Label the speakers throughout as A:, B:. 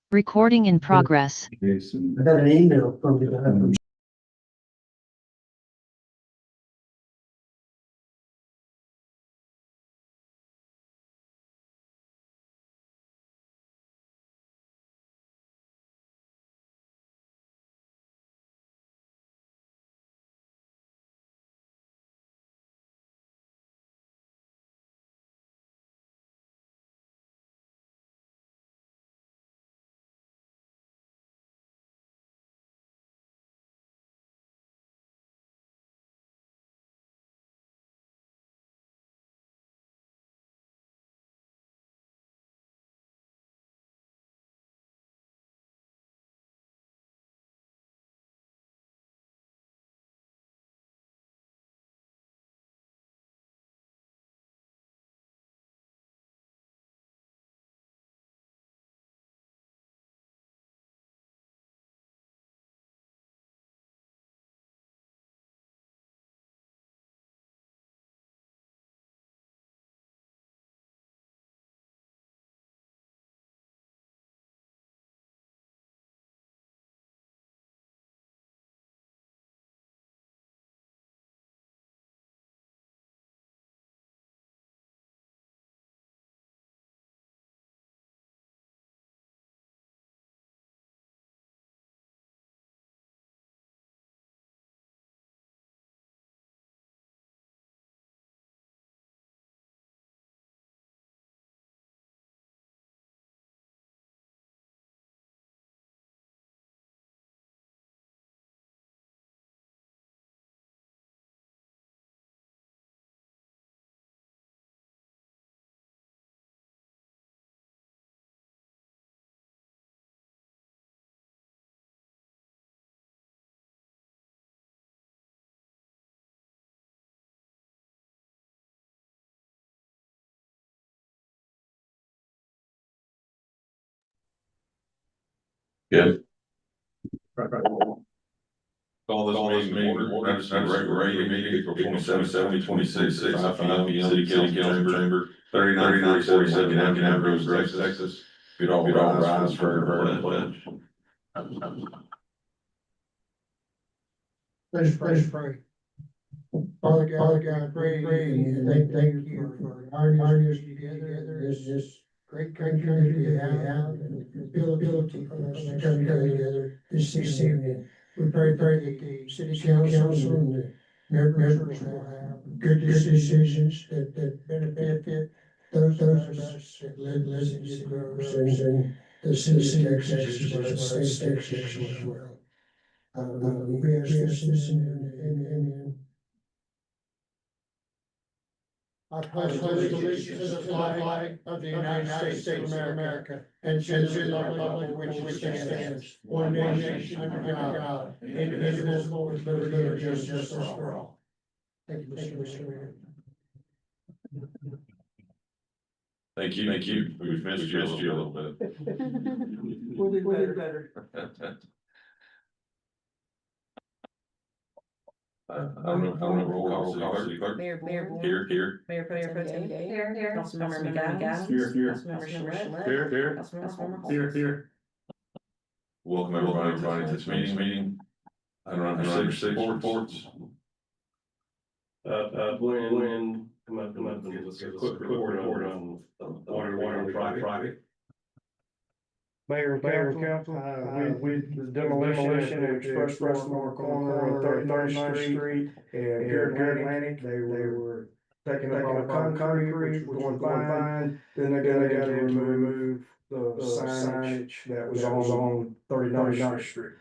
A: Recording in progress.
B: I got an email from the.
C: Good. Call this meeting to order. That's a regular meeting, April 27, 2026, 5 p.m. City Council Chamber, 3947 Lincoln Rose, Texas. You'd all rise for the pledge.
B: Let's pray. Father God, pray and thank you for bringing us together as this great country that we have and the ability for us to come together this evening. We pray that the city council and the members will have good decisions that benefit those of us that live in the groves and the city of Texas as well. We ask this in I pledge allegiance to the flag of the United States of America and to the republic which stands one nation under God, indivisible with liberty and justice for all. Thank you, Mr. Mayor.
C: Thank you. We've missed you a little bit.
B: We'll do better.
C: I don't know, roll call, city clerk.
D: Mayor Bourne.
C: Here.
D: Mayor Pro Tem Day.
E: Here.
D: Councilmember McAdams.
B: Here.
D: Councilmember Shalit.
C: Here.
D: Councilmember Holmes.
C: Welcome everybody to this meeting. I don't know, six reports.
F: Glenn, come up and give us a quick report on water project.
G: Mayor and council, we demolition and express corner on 39th Street and Garrett Atlantic, they were taking up all the concrete, which was going fine. Then they got to remove the signage that was on 39th Street.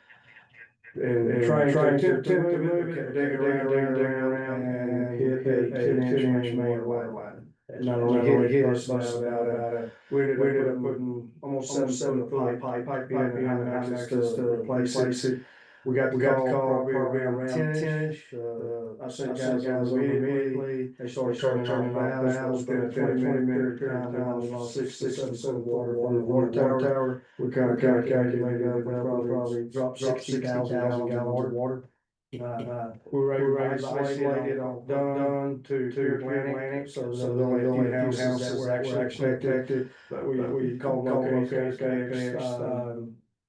G: And trying to move it, kept digging around and hit a 10-inch main line. Not only hit us, but we ended up putting almost 7 foot of pipe in and having access to replace it. We got the call probably around 10-ish. I sent guys over immediately. They started turning on valves. Within a 20-minute period of time, we lost 6-7 foot of water from the water tower. We kind of calculated that we probably dropped 60,000 gallons of water. We were isolated on done to Pure Atlantic, so there was only a few houses that were actually affected. But we called locations,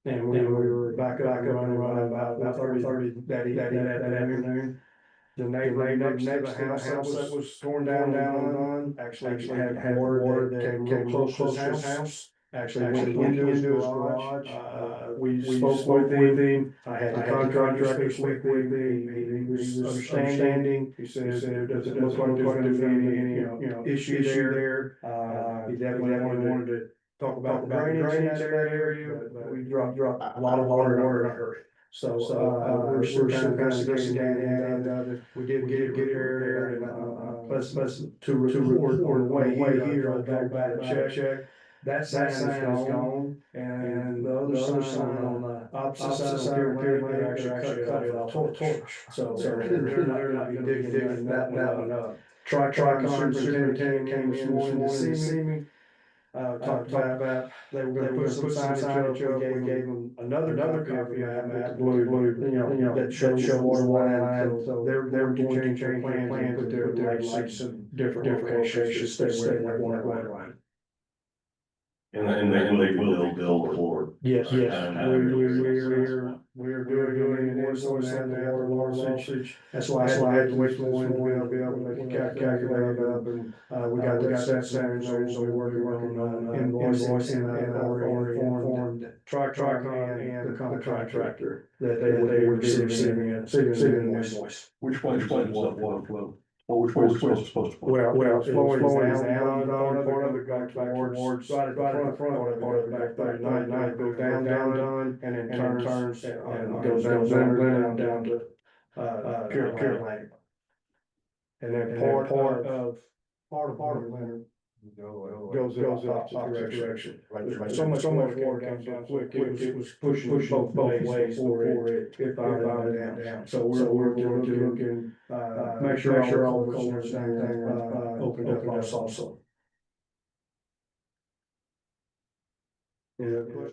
G: and we were back up and running about 30 that afternoon. The neighbor next to the house that was torn down and done, actually had water that came close to his house. Actually went into his garage. We spoke with him. I had the contractor speak with him. He was understanding. He said it doesn't look like there's gonna be any issue there. He definitely wanted to talk about the drainage in that area, but we dropped a lot of water in a hurry. So, we're still kind of investigating, and, we did get it repaired, and, let's to report on the way here, I'll go back and check. That sign is gone, and the other sign on the opposite side of Pyramid, they're actually cut off torch. So they're not gonna be digging that one up. Tricon superintendent came this morning to see me. Talked about they were gonna put some signage up, we gave them another copy of that map, blue, that showed water line, so they're going to change their plans and put their lights in different locations, stay where they want water line.
F: And they will build forward.
G: Yes,
F: And
G: we're doing an invoice and the water usage. That's why I had to wait till this morning to be able to calculate it up, and, we got that set, so we're working on invoice, and I already informed Tricon and the contractor that they would be receiving an invoice.
F: Which way is water flow? Or which way is it supposed to flow?
G: Well, it's flowing down, part of it goes back towards, right at the front, part of it back 39, it goes down, and then turns, and goes down to, Pure Atlantic. And then part of Leonard goes the opposite direction. So much water came down quick, it was pushing both ways before it finally went down. So we're looking, make sure all the culverts and everything are opened up also. Yeah.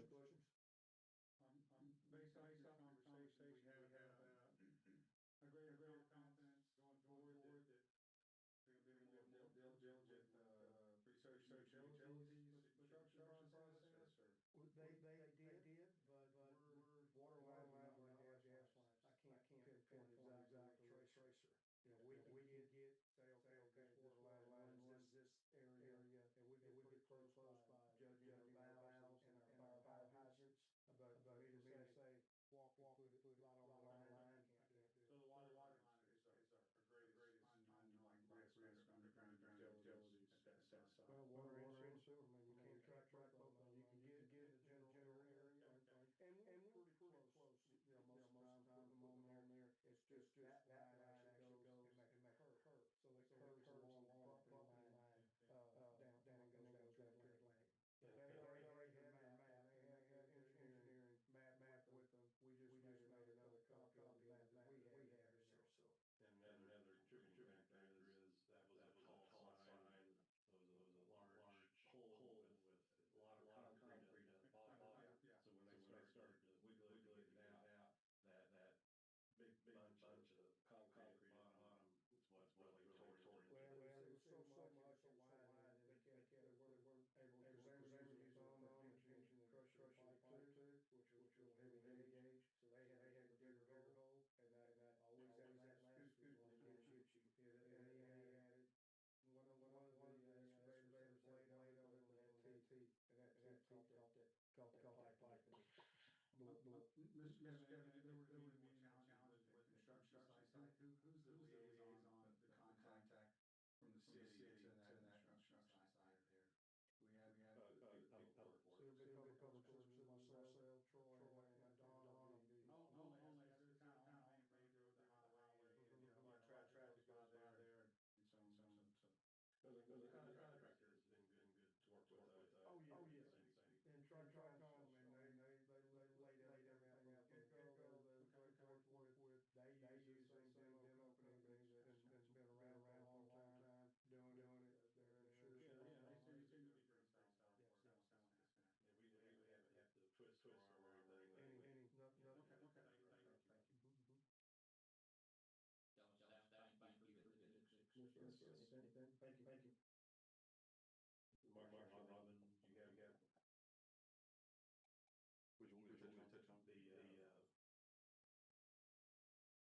G: Thank you.
F: Mark, you have.
C: Which one we touch on?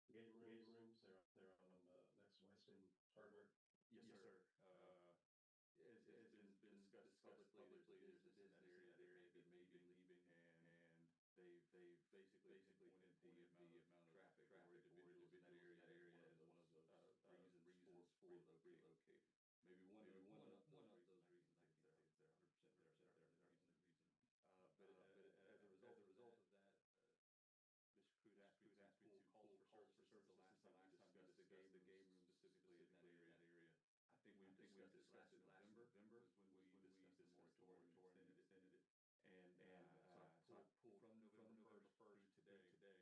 F: Game rooms, they're on, next Weston Hardware.
C: Yes, sir. As has been discussed publicly, there's a business area that may be leaving, and they've basically pointed the amount of traffic or individuals in that area as one of the reasons for relocate. Maybe one of those reasons. I can't say if they're 100% there. But as a result of that, Mr. Cruz asked me to pull calls for services since the last time we discussed the game room specifically in that area. I think we discussed this last November was when we discussed the moratorium and extended it. So I pulled from November 1st through today.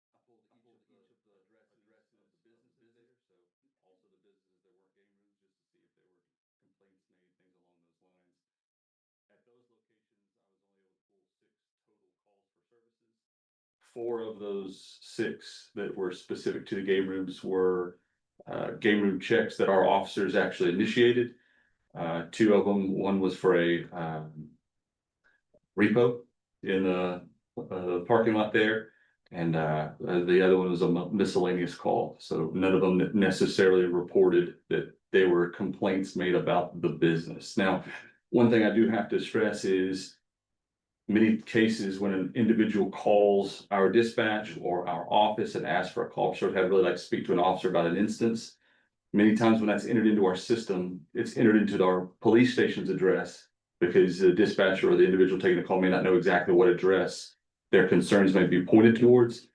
C: I pulled each of the addresses of the businesses there, so also the businesses that weren't game rooms, just to see if there were complaints made, things along those lines. At those locations, I was only able to pull 6 total calls for services. 4 of those 6 that were specific to the game rooms were game room checks that our officers actually initiated. 2 of them, one was for a repo in the parking lot there, and the other one was a miscellaneous call. So none of them necessarily reported that they were complaints made about the business. Now, one thing I do have to stress is many cases when an individual calls our dispatch or our office and asks for a call, so I'd really like to speak to an officer about an instance. Many times when that's entered into our system, it's entered into our police station's address because the dispatcher or the individual taking the call may not know exactly what address their concerns may be pointed towards.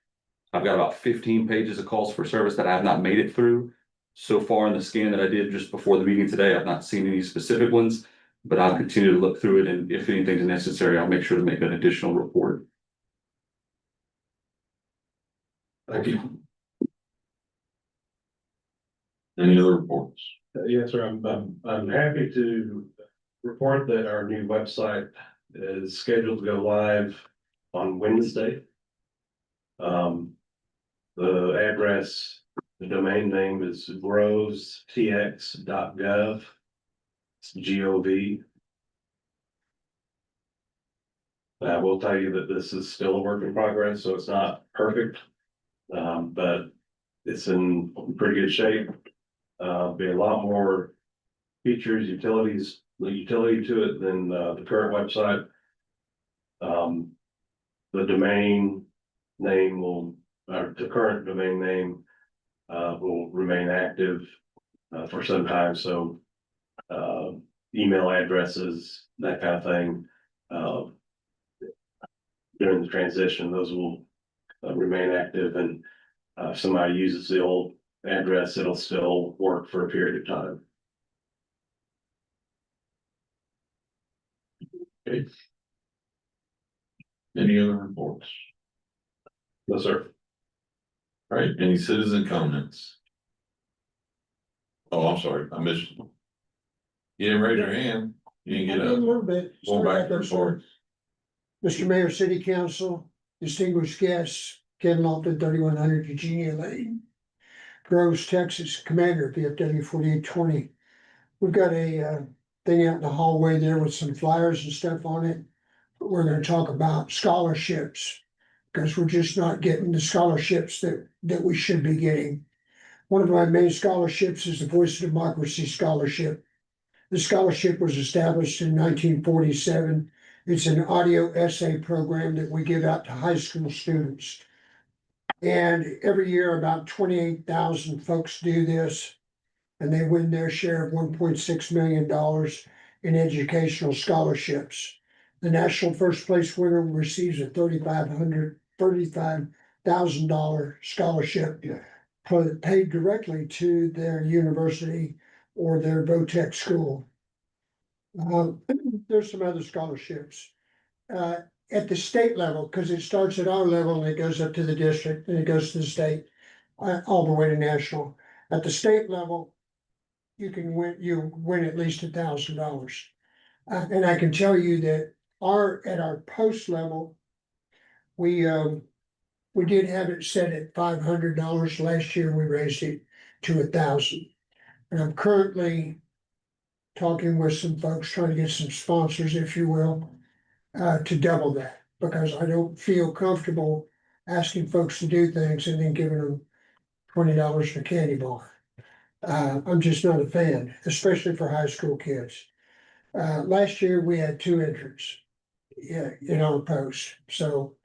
C: I've got about 15 pages of calls for service that I have not made it through. So far in the scan that I did just before the meeting today, I've not seen any specific ones, but I'll continue to look through it, and if anything's necessary, I'll make sure to make an additional report. Thank you. Any other reports?
F: Yes, sir, I'm happy to report that our new website is scheduled to go live on Wednesday. The address, the domain name is grovestx.gov. It's Gov. I will tell you that this is still a work in progress, so it's not perfect. But it's in pretty good shape. Be a lot more features, utility to it than the current website. The domain name the current domain name will remain active for some time. So email addresses, that kind of thing. During the transition, those will remain active, and if somebody uses the old address, it'll still work for a period of time.
C: Okay. Any other reports?
F: No, sir.
C: All right, any citizen comments? Oh, I'm sorry, I missed you. You didn't raise your hand. You didn't
B: I
C: get
B: did a
C: up.
B: little bit.
C: Going back to
B: Start back
C: report.
B: Mr. Mayor, City Council, distinguished guests, Ken Lofton, 3100 Eugenia Lane, Groves, Texas, Commander, VFW 4820. We've got a thing out in the hallway there with some flyers and stuff on it. We're gonna talk about scholarships, because we're just not getting the scholarships that we should be getting. One of my main scholarships is the Voice of Democracy Scholarship. The scholarship was established in 1947. It's an audio essay program that we give out to high school students. And every year, about 28,000 folks do this, and they win their share of $1.6 million in educational scholarships. The national first place winner receives a $35,000 scholarship paid directly to their university or their VOTEC school. There's some other scholarships. At the state level, because it starts at our level and it goes up to the district and it goes to the state, all the way to national. At the state level, you win at least $1,000. And I can tell you that at our post level, we did have it set at $500. Last year, we raised it to $1,000. And I'm currently talking with some folks, trying to get some sponsors, if you will, to double that, because I don't feel comfortable asking folks to do things and then giving them $20 for a candy bar. I'm just not a fan, especially for high school kids. Last year, we had 2 entrants, yeah, in our post, so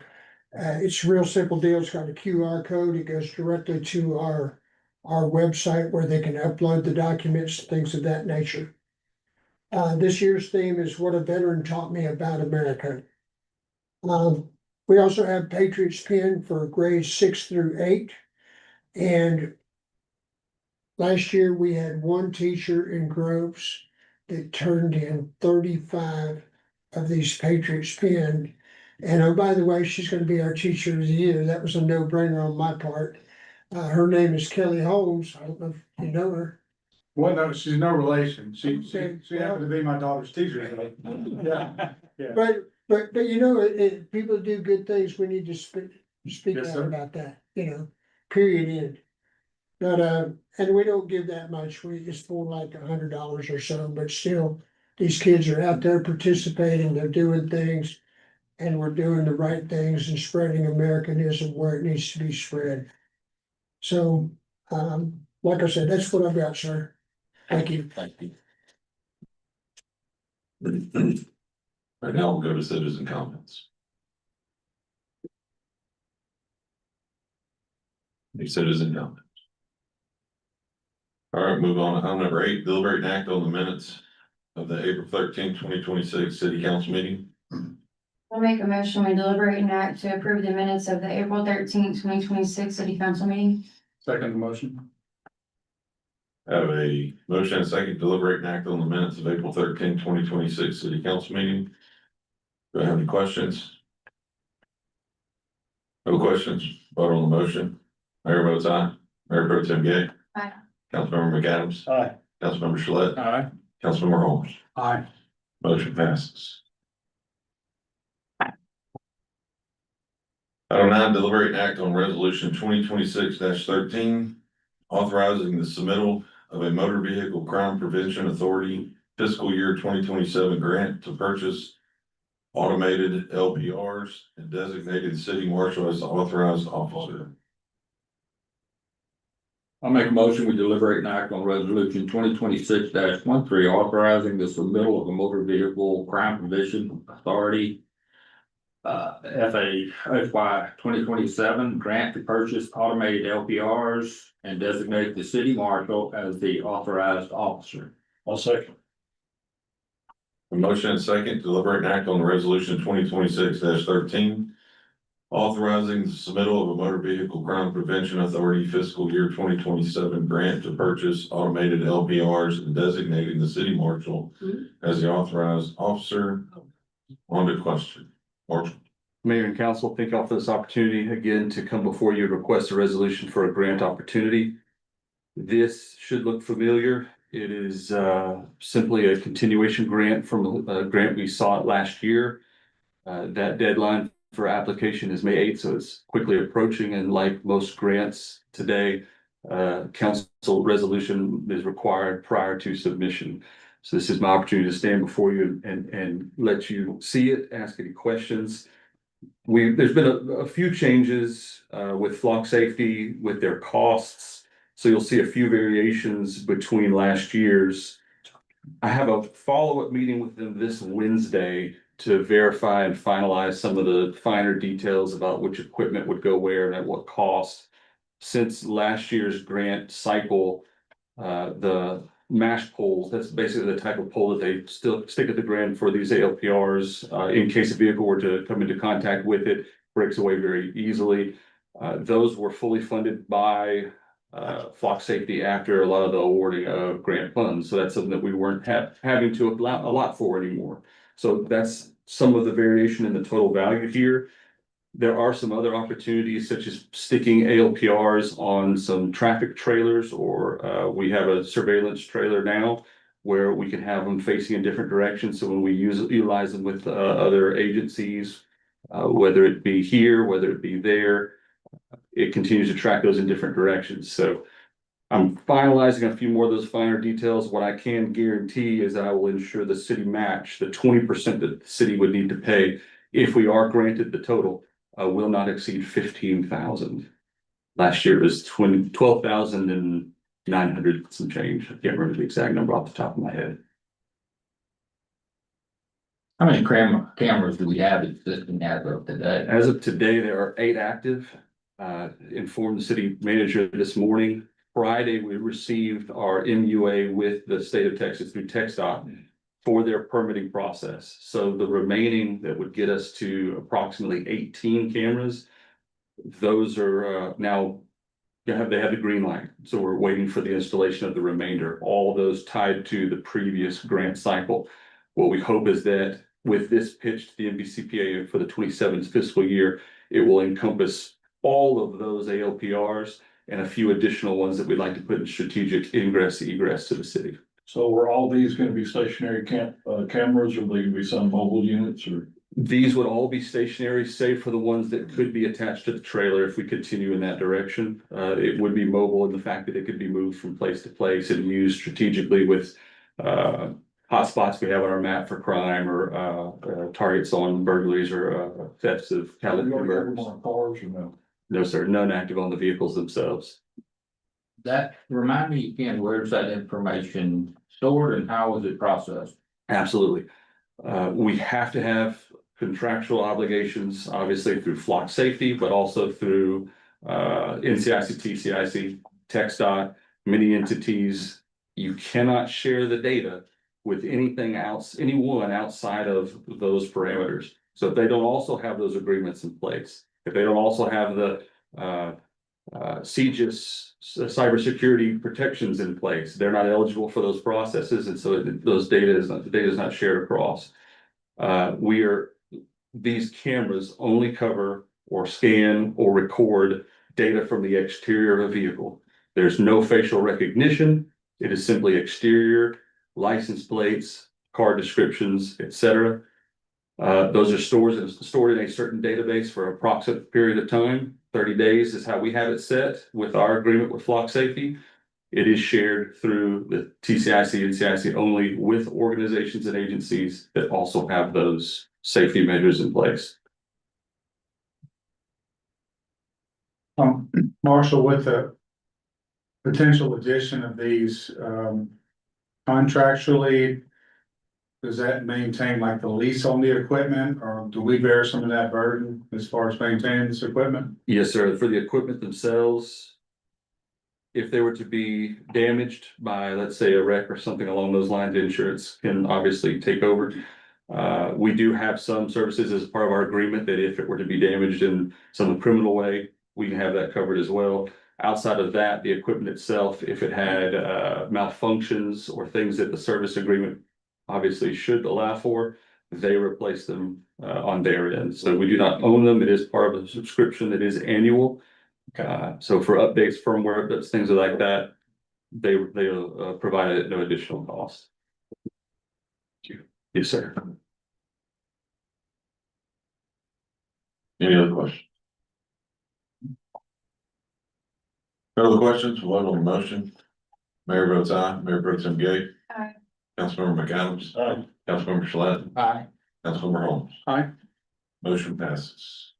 B: it's a real simple deal. It's got a QR code. It goes directly to our website where they can upload the documents, things of that nature. This year's theme is what a veteran taught me about America. We also have Patriots Pin for grades 6 through 8. And last year we had one teacher in Groves that turned in 35 of these Patriots Pin. And oh, by the way, she's gonna be our teacher of the year. That was a no-brainer on my part. Her name is Kelly Holmes. I don't know if you know her.
E: Well, no, she's no relation.
B: Okay,
E: She happened to be my daughter's teacher. Yeah.
B: But you know, people do good things. We need to speak
E: Yes,
B: out
E: sir.
B: about that, you know, period end. But, and we don't give that much. It's for like $100 or so, but still, these kids are out there participating, they're doing things. And we're doing the right things and spreading Americanism where it needs to be spread. So, like I said, that's what I've got, sir. Thank you.
C: Thank you. Right now, we'll go to citizen comments. Any citizen comments? All right, move on to item number 8, deliberate and act on the minutes of the April 13th, 2026 city council meeting.
H: I'll make a motion, we deliberate and act to approve the minutes of the April 13th, 2026 city council meeting.
E: Second motion.
C: Have a motion and a second, deliberate and act on the minutes of April 13th, 2026 city council meeting. Do I have any questions? No questions, vote on the motion. Mayor votes aye. Mayor Pro Tem Gay.
H: Aye.
C: Councilmember McAdams.
E: Aye.
C: Councilmember Shalit.
E: Aye.
C: Councilmember Holmes.
E: Aye.
C: Motion passes. Item 9, deliberate and act on resolution 2026-13, authorizing the submittal of a motor vehicle crime prevention authority fiscal year 2027 grant to purchase automated LPRs and designated the city marshal as the authorized officer.
I: I'll make a motion, we deliberate and act on resolution 2026-13, authorizing the submittal of a motor vehicle crime prevention authority. FY 2027 grant to purchase automated LPRs and designate the city marshal as the authorized officer.
F: I'll second.
C: A motion and second, deliberate and act on the resolution 2026-13, authorizing the submittal of a motor vehicle crime prevention authority fiscal year 2027 grant to purchase automated LPRs and designating the city marshal as the authorized officer. On to question. Marshall.
J: Mayor and council, thank you all for this opportunity again to come before you and request a resolution for a grant opportunity. This should look familiar. It is simply a continuation grant from a grant we saw last year. That deadline for application is May 8th, so it's quickly approaching, and like most grants today, council resolution is required prior to submission. So this is my opportunity to stand before you and let you see it, ask any questions. There's been a few changes with flock safety, with their costs. So you'll see a few variations between last year's. I have a follow-up meeting with them this Wednesday to verify and finalize some of the finer details about which equipment would go where and at what cost. Since last year's grant cycle, the mash poles, that's basically the type of pole that they still stick at the ground for these ALPRs. In case a vehicle were to come into contact with it, breaks away very easily. Those were fully funded by flock safety after a lot of the awarding of grant funds. So that's something that we weren't having to allot for anymore. So that's some of the variation in the total value here. There are some other opportunities such as sticking ALPRs on some traffic trailers, or we have a surveillance trailer now where we can have them facing in different directions. So when we utilize them with other agencies, whether it be here, whether it be there, it continues to track those in different directions. So I'm finalizing a few more of those finer details. What I can guarantee is that I will ensure the city match, the 20% that the city would need to pay if we are granted the total, will not exceed 15,000. Last year it was 12,900 some change. I can't remember the exact number off the top of my head.
I: How many cameras do we have existing as of today?
J: As of today, there are 8 active. Informed the city manager this morning. Friday, we received our MUA with the state of Texas through TxDOT for their permitting process. So the remaining that would get us to approximately 18 cameras, those are now, they have the green light. So we're waiting for the installation of the remainder, all those tied to the previous grant cycle. What we hope is that with this pitch to the NBCPA for the 27th fiscal year, it will encompass all of those ALPRs and a few additional ones that we'd like to put in strategic egress to the city.
K: So were all these gonna be stationary cameras, or they gonna be some mobile units, or?
J: These would all be stationary, save for the ones that could be attached to the trailer if we continue in that direction. It would be mobile in the fact that it could be moved from place to place and used strategically with hotspots we have on our map for crime or targets on burglaries or thefts of
K: Cars
J: caliber.
K: or no?
J: No, sir, none active on the vehicles themselves.
I: That, remind me again, where's that information stored and how is it processed?
J: Absolutely. We have to have contractual obligations, obviously through flock safety, but also through NCIC, TCIC, TxDOT, many entities. You cannot share the data with anyone outside of those parameters. So if they don't also have those agreements in place, if they don't also have the CGIS cybersecurity protections in place, they're not eligible for those processes, and so the data is not shared across. These cameras only cover or scan or record data from the exterior of a vehicle. There's no facial recognition. It is simply exterior, license plates, car descriptions, etc. Those are stored in a certain database for an approximate period of time. 30 days is how we have it set with our agreement with Flock Safety. It is shared through the TCIC and NCIC only with organizations and agencies that also have those safety measures in place.
E: Marshall, with the potential addition of these, contractually, does that maintain like the lease on the equipment, or do we bear some of that burden as far as maintaining this equipment?
J: Yes, sir. For the equipment themselves, if they were to be damaged by, let's say, a wreck or something along those lines, insurance can obviously take over. We do have some services as part of our agreement that if it were to be damaged in some criminal way, we can have that covered as well. Outside of that, the equipment itself, if it had malfunctions or things that the service agreement obviously should allow for, they replace them on their end. So we do not own them. It is part of the subscription that is annual. So for updates, firmware updates, things like that, they provide it at no additional cost. Yes, sir.
C: Any other questions? No other questions? We'll vote on the motion. Mayor votes aye. Mayor Pro Tem Gay.
H: Aye.
C: Councilmember McAdams.
K: Aye.
C: Councilmember Shalit.
I: Aye.
C: Councilmember Holmes.
E: Aye.
C: Motion passes.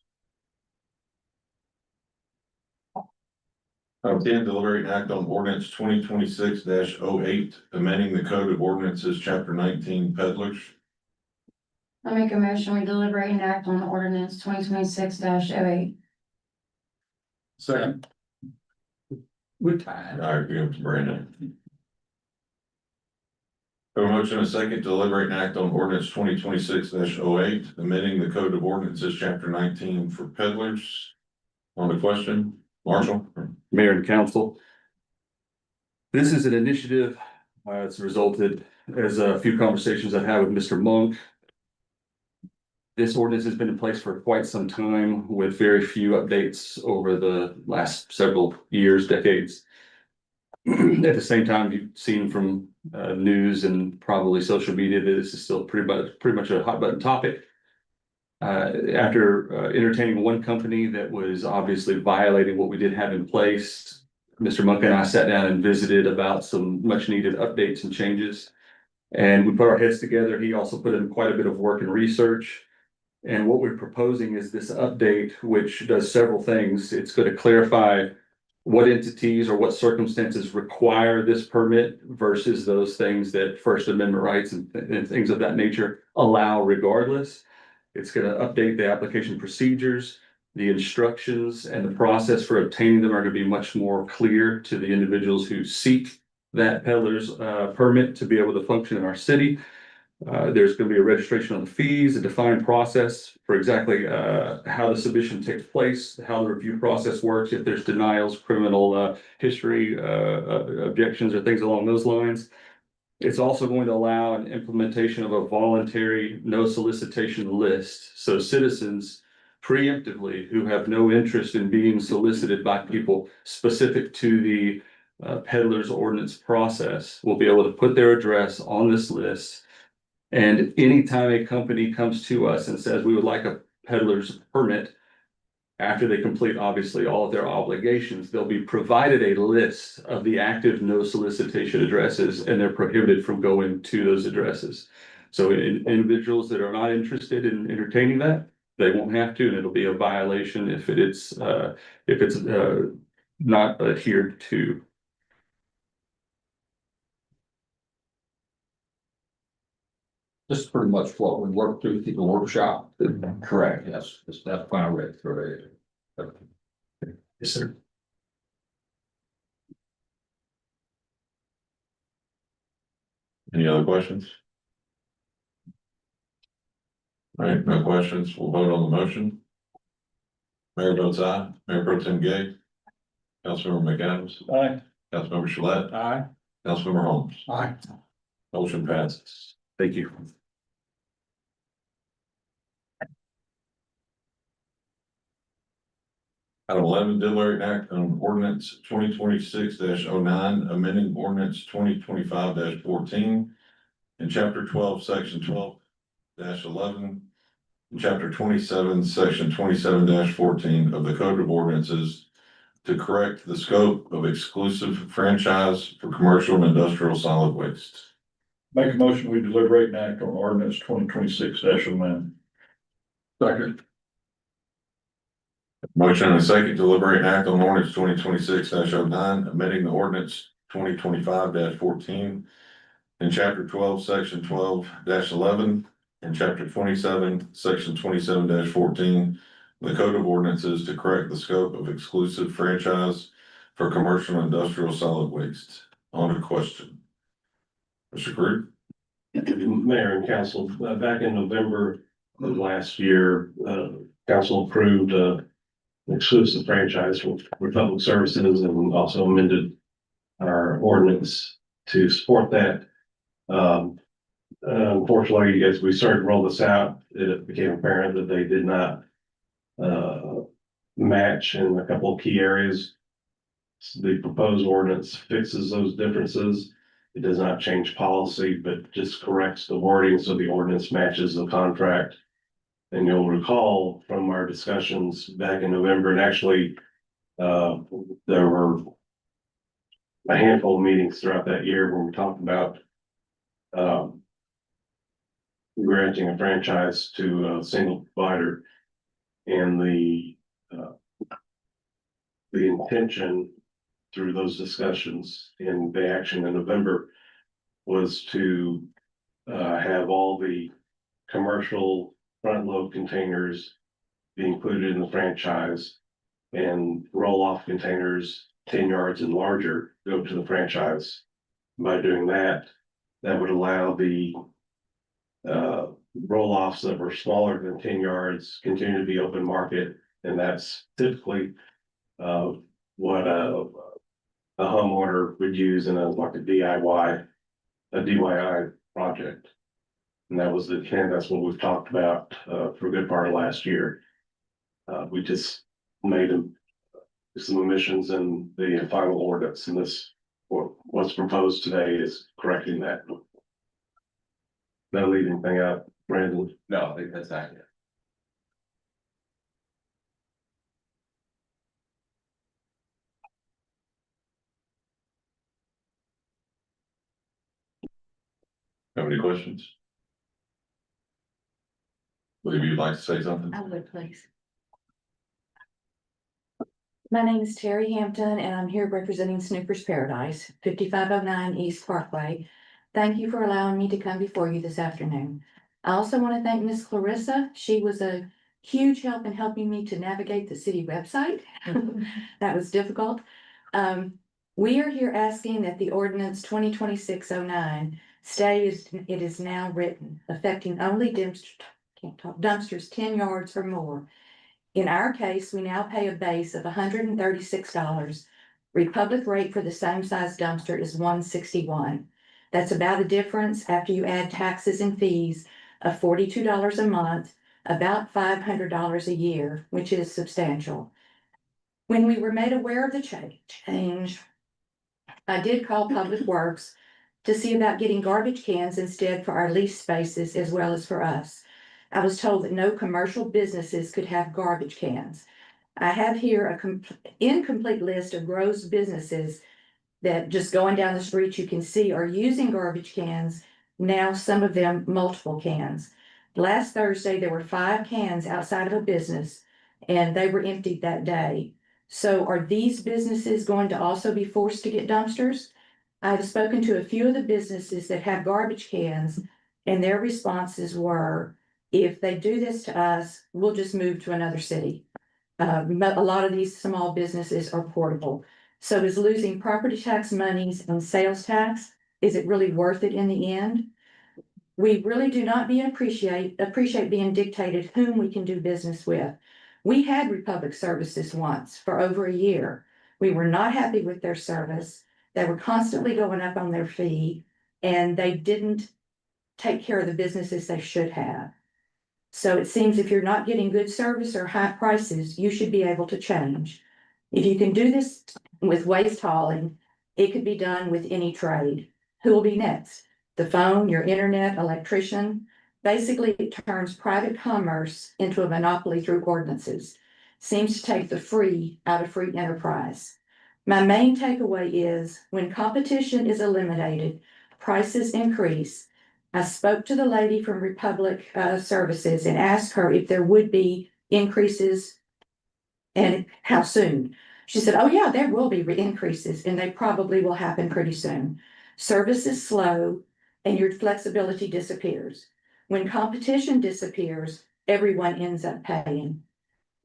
C: Item 10, deliberate and act on ordinance 2026-08, amending the code of ordinances, chapter 19, peddlers.
H: I make a motion, we deliberate and act on ordinance 2026-08.
E: Second.
I: We're tied.
C: All right, give it to Brandon. A motion and a second to deliberate and act on ordinance 2026-08, amending the code of ordinances, chapter 19 for peddlers. On the question, Marshall?
J: Mayor and council. This is an initiative, it's resulted as a few conversations I've had with Mr. Monk. This ordinance has been in place for quite some time with very few updates over the last several years, decades. At the same time, you've seen from news and probably social media that this is still pretty much a hot button topic. After entertaining one company that was obviously violating what we did have in place, Mr. Monk and I sat down and visited about some much needed updates and changes. And we put our heads together. He also put in quite a bit of work and research. And what we're proposing is this update, which does several things. It's going to clarify what entities or what circumstances require this permit versus those things that First Amendment rights and things of that nature allow regardless. It's going to update the application procedures, the instructions, and the process for obtaining them are going to be much more clear to the individuals who seek that peddler's permit to be able to function in our city. There's going to be a registration on the fees, a defined process for exactly how the submission takes place, how the review process works, if there's denials, criminal history, objections, or things along those lines. It's also going to allow an implementation of a voluntary no solicitation list. So citizens preemptively who have no interest in being solicited by people specific to the peddler's ordinance process will be able to put their address on this list. And anytime a company comes to us and says we would like a peddler's permit, after they complete obviously all of their obligations, they'll be provided a list of the active no solicitation addresses, and they're prohibited from going to those addresses. So individuals that are not interested in entertaining that, they won't have to, and it'll be a violation if it's not adhered to.
I: This is pretty much what we worked through the workshop.
F: Correct.
I: Yes, that's fine, read through it.
F: Yes, sir.
C: Any other questions? All right, no questions. We'll vote on the motion. Mayor votes aye. Mayor Pro Tem Gay. Councilmember McAdams.
K: Aye.
C: Councilmember Shalit.
I: Aye.
C: Councilmember Holmes.
B: Aye.
C: Motion passes.
J: Thank you.
C: Item 11, Delaware Act on Ordinance 2026-09, amending Ordinance 2025-14 in Chapter 12, Section 12-11, and Chapter 27, Section 27-14 of the Code of Ordinances to correct the scope of exclusive franchise for commercial and industrial solid waste.
K: Make a motion, we deliberate and act on ordinance 2026-09.
I: Second.
C: Motion and a second to deliberate and act on ordinance 2026-09, amending the ordinance 2025-14 in chapter 12, section 12-11, and chapter 27, section 27-14, the code of ordinances to correct the scope of exclusive franchise for commercial and industrial solid waste. On to question. Mr. Crew?
F: Mayor and council, back in November of last year, council approved exclusive franchise for public services and also amended our ordinance to support that. Unfortunately, as we started to roll this out, it became apparent that they did not match in a couple of key areas. The proposed ordinance fixes those differences. It does not change policy, but just corrects the wording so the ordinance matches the contract. And you'll recall from our discussions back in November, and actually, there were a handful of meetings throughout that year where we talked about granting a franchise to a single provider. And the intention through those discussions in the action in November was to have all the commercial front load containers be included in the franchise, and roll-off containers 10 yards and larger go to the franchise. By doing that, that would allow the roll-offs that were smaller than 10 yards continue to be open market, and that's typically what a homeowner would use in like a DIY project. And that was the intent. That's what we've talked about for a good part of last year. We just made some omissions in the final ordinance, and what's proposed today is correcting that. Did I leave anything out, Brandon?
I: No, I think that's accurate.
C: Have any questions? Would you like to say something?
D: I would, please.
L: My name is Terry Hampton and I'm here representing Snoopers Paradise, 5509 East Parkway. Thank you for allowing me to come before you this afternoon. I also want to thank Miss Clarissa. She was a huge help in helping me to navigate the city website. That was difficult. We are here asking that the ordinance 2026-09 stay as it is now written, affecting only dumpsters 10 yards or more. In our case, we now pay a base of $136. Republic rate for the same size dumpster is $161. That's about a difference after you add taxes and fees of $42 a month, about $500 a year, which is substantial. When we were made aware of the change, I did call Public Works to see about getting garbage cans instead for our lease spaces as well as for us. I was told that no commercial businesses could have garbage cans. I have here a incomplete list of gross businesses that just going down the street you can see are using garbage cans. Now, some of them multiple cans. Last Thursday, there were 5 cans outside of a business and they were emptied that day. So are these businesses going to also be forced to get dumpsters? I've spoken to a few of the businesses that have garbage cans and their responses were, if they do this to us, we'll just move to another city. A lot of these small businesses are portable. So is losing property tax monies and sales tax, is it really worth it in the end? We really do not appreciate being dictated whom we can do business with. We had Republic Services once for over a year. We were not happy with their service. They were constantly going up on their fee and they didn't take care of the businesses they should have. So it seems if you're not getting good service or high prices, you should be able to change. If you can do this with waste hauling, it could be done with any trade. Who will be next? The phone, your internet, electrician. Basically, it turns private commerce into a monopoly through ordinances. Seems to take the free out of free enterprise. My main takeaway is when competition is eliminated, prices increase. I spoke to the lady from Republic Services and asked her if there would be increases and how soon. She said, oh yeah, there will be increases and they probably will happen pretty soon. Service is slow and your flexibility disappears. When competition disappears, everyone ends up paying.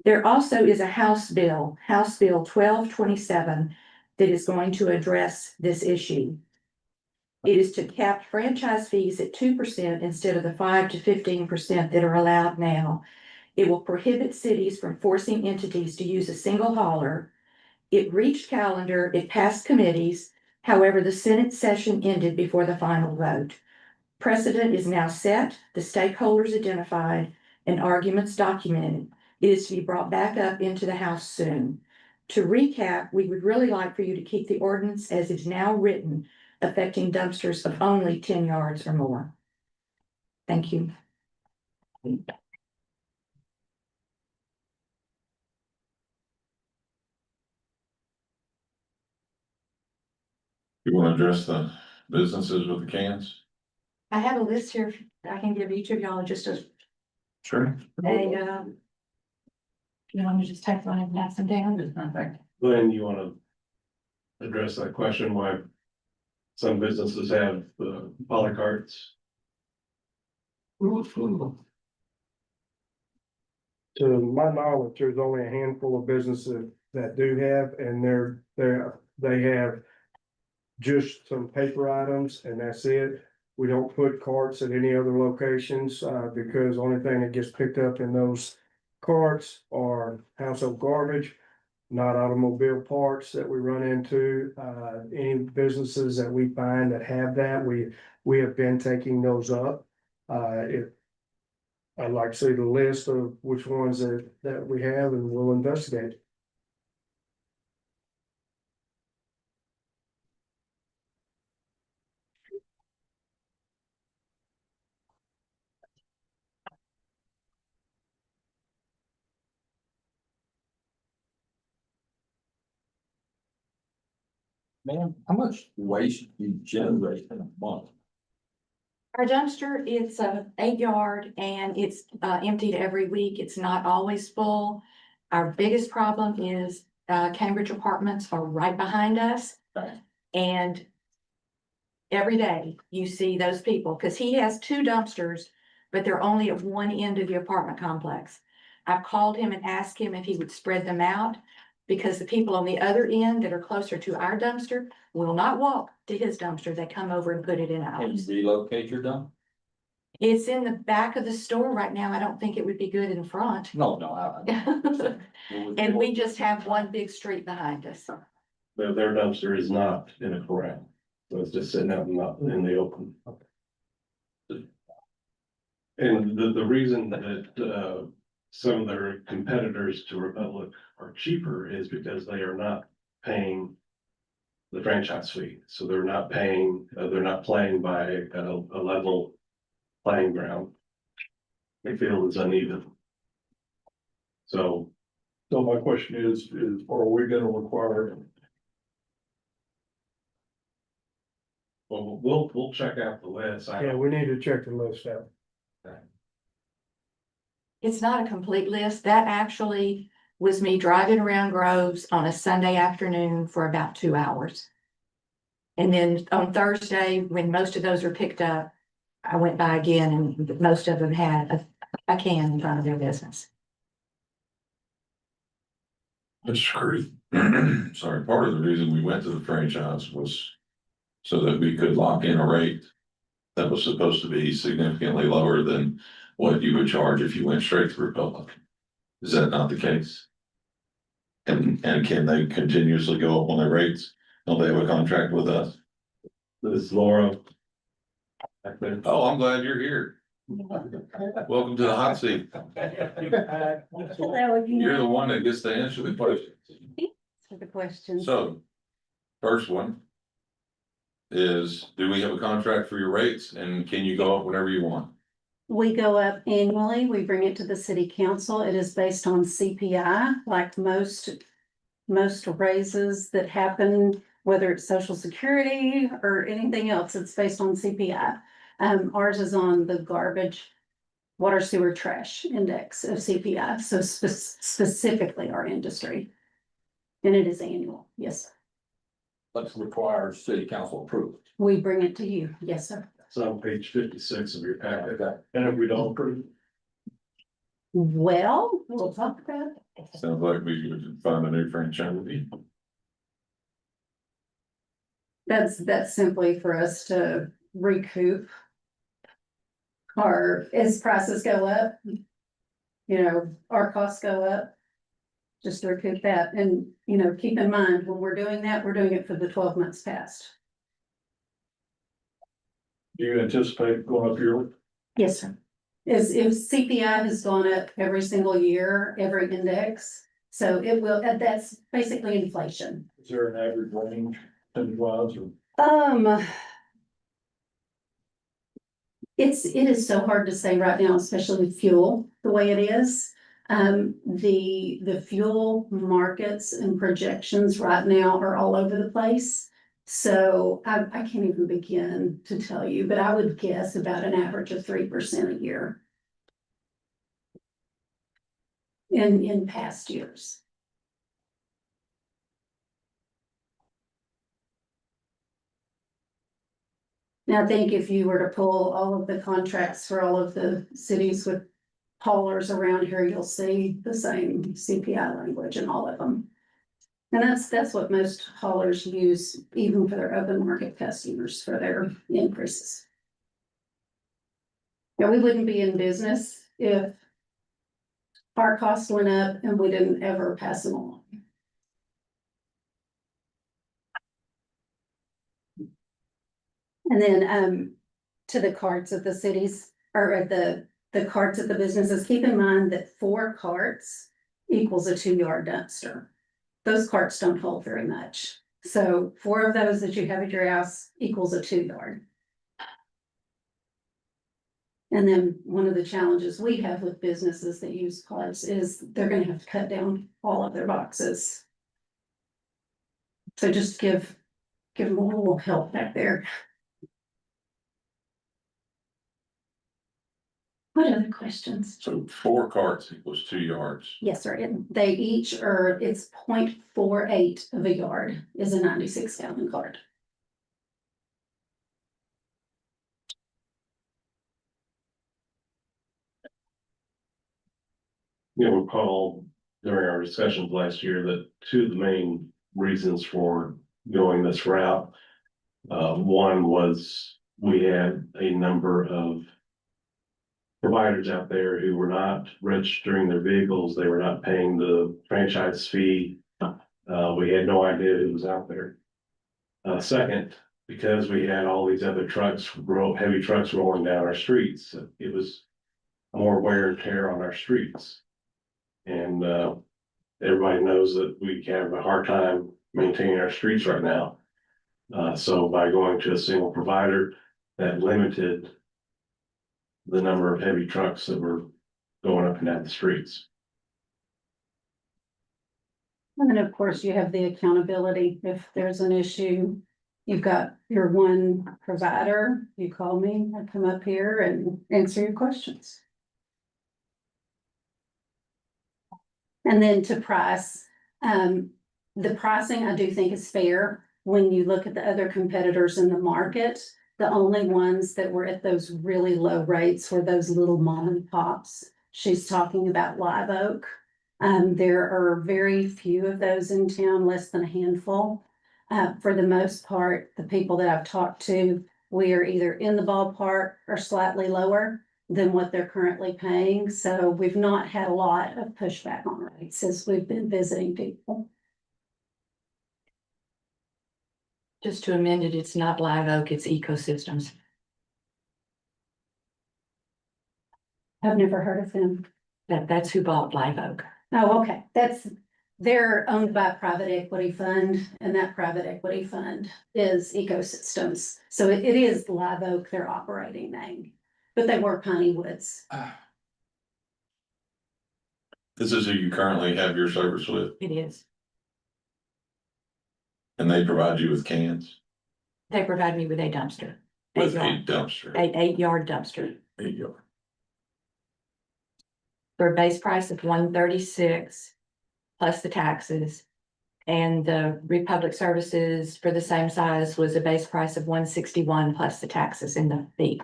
L: There also is a House Bill 1227, that is going to address this issue. It is to cap franchise fees at 2% instead of the 5 to 15% that are allowed now. It will prohibit cities from forcing entities to use a single hauler. It reached calendar, it passed committees. However, the Senate session ended before the final vote. Precedent is now set, the stakeholders identified, and arguments documented. It is to be brought back up into the House soon. To recap, we would really like for you to keep the ordinance as is now written, affecting dumpsters of only 10 yards or more. Thank you.
C: You wanna address the businesses with the cans?
L: I have a list here. I can give each of y'all just
C: Sure.
L: you want to just take one and pass them down?
F: Glenn, you wanna address that question, why some businesses have the poly carts?
G: To my knowledge, there's only a handful of businesses that do have, and they have just some paper items and that's it. We don't put carts at any other locations, because the only thing that gets picked up in those carts are household garbage, not automobile parts that we run into. Any businesses that we find that have that, we have been taking those up. I'd like to see the list of which ones that we have and we'll investigate.
I: Man, how much waste do you generate in a month?
L: Our dumpster, it's a 8 yard and it's emptied every week. It's not always full. Our biggest problem is Cambridge Apartments are right behind us. And every day you see those people, because he has 2 dumpsters, but they're only at one end of the apartment complex. I've called him and asked him if he would spread them out, because the people on the other end that are closer to our dumpster will not walk to his dumpster. They come over and put it in
I: Can you
L: ours.
I: relocate your dump?
L: It's in the back of the store right now. I don't think it would be good in front.
I: No,
L: And we just have one big street behind us.
F: Their dumpster is not in a corral, so it's just sitting out in the open. And the reason that, some of their competitors to Republic are cheaper is because they are not paying the franchise fee, so they're not paying, they're not playing by a level playing ground. They feel it's uneven. So
K: So my question is are we gonna require?
F: we'll check out the list.
G: Yeah, we need to check the list out.
L: It's not a complete list. That actually was me driving around Groves on a Sunday afternoon for about 2 hours. And then on Thursday, when most of those were picked up, I went by again and most of them had a can in front of their business.
C: Mr. Curry, sorry, part of the reason we went to the franchise was so that we could lock in a rate that was supposed to be significantly lower than what you would charge if you went straight to Republic. Is that not the case? And can they continuously go up on their rates? Don't they have a contract with us?
F: This is Laura. Back there.
C: Oh, I'm glad you're here. Welcome to the hot seat. You're the one that gets to answer the questions.
D: For the questions.
C: So, first one is, do we have a contract for your rates and can you go up whenever you want?
M: We go up annually. We bring it to the city council. It is based on CPI, like most raises that happen, whether it's social security or anything else, it's based on CPI. Ours is on the garbage, water, sewer, trash index of CPI, so specifically our industry. And it is annual, yes, sir.
I: Let's require city council approval.
M: We bring it to you, yes, sir.
F: It's on page 56 of your packet.
K: And if we don't approve,
M: Well, we'll talk about it.
C: Sounds like we should find a new franchisee.
M: That's simply for us to recoup as prices go up, our costs go up. Just to recoup that, and, keep in mind, when we're doing that, we're doing it for the 12 months past.
K: do you anticipate going up here?
M: Yes, sir. If CPI has gone up every single year, every index, so it will, that's basically inflation.
K: Is there an average range, percentage wise, or?
M: It is so hard to say right now, especially with fuel, the way it is. The fuel markets and projections right now are all over the place. So I can't even begin to tell you, but I would guess about an average of 3% a year. In past years. Now, I think if you were to pull all of the contracts for all of the cities with haulers around here, you'll see the same CPI language in all of them. And that's what most haulers use, even for their open market customers, for their increases. Now, we wouldn't be in business if our costs went up and we didn't ever pass them along. And then to the carts at the cities, or at the carts at the businesses, keep in mind that 4 carts equals a 2-yard dumpster. Those carts don't hold very much. So 4 of those that you have at your house equals a 2-yard. And then one of the challenges we have with businesses that use carts is they're gonna have to cut down all of their boxes. So just give them a little help back there. What other questions?
C: So 4 carts equals 2 yards.
M: Yes, sir. They each are, it's 0.48 of a yard is a 96 gallon cart.
F: Recall during our discussions last year that two of the main reasons for going this route. One was we had a number of providers out there who were not registering their vehicles, they were not paying the franchise fee. We had no idea it was out there. Second, because we had all these other trucks, heavy trucks rolling down our streets, it was more wear and tear on our streets. And everybody knows that we have a hard time maintaining our streets right now. So by going to a single provider, that limited the number of heavy trucks that were going up and down the streets.
M: And then, of course, you have the accountability. If there's an issue, you've got your one provider, you call me, I come up here and answer your questions. And then to price, the pricing I do think is fair. When you look at the other competitors in the market, the only ones that were at those really low rates were those little mom and pops. She's talking about Live Oak. There are very few of those in town, less than a handful. For the most part, the people that I've talked to, we are either in the ballpark or slightly lower than what they're currently paying. So we've not had a lot of pushback on rates as we've been visiting people.
L: Just to amend it, it's not Live Oak, it's Ecosystems.
M: I've never heard of them.
L: That's who bought Live Oak.
M: Oh, okay. They're owned by a private equity fund, and that private equity fund is Ecosystems. So it is Live Oak, their operating name, but they were Piney Woods.
C: This is who you currently have your service with,
L: It is.
C: and they provide you with cans?
L: They provide me with a dumpster.
C: With a
L: 8-yard
C: dumpster.
L: 8-yard dumpster.
C: There you go.
L: For a base price of $136 plus the taxes. And the Republic Services for the same size was a base price of $161 plus the taxes in the fee.